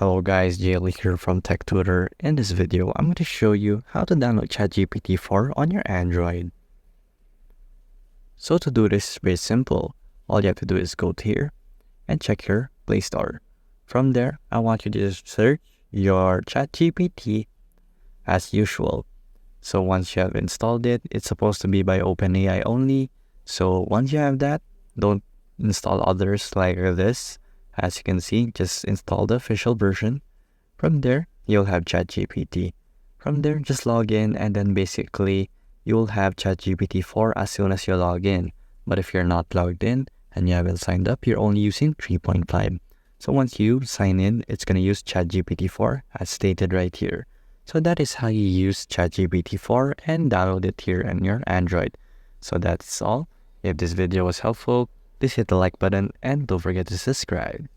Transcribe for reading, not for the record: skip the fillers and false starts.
Hello guys, JL here from Tech Tutor. In this video, I'm going to show you how to download ChatGPT 4 on your Android. So to do this, it's very simple. All you have to do is go to here and check your Play Store. From there, I want you to just search your ChatGPT as usual. So once you have installed it, it's supposed to be by OpenAI only. So once you have that, don't install others like this. As you can see, just install the official version. From there, you'll have ChatGPT. From there, just log in and then basically you'll have ChatGPT 4 as soon as you log in. But if you're not logged in and you haven't signed up, you're only using 3.5. So once you sign in, it's going to use ChatGPT 4 as stated right here. So that is how you use ChatGPT 4 and download it here on your Android. So that's all. If this video was helpful, please hit the like button and don't forget to subscribe.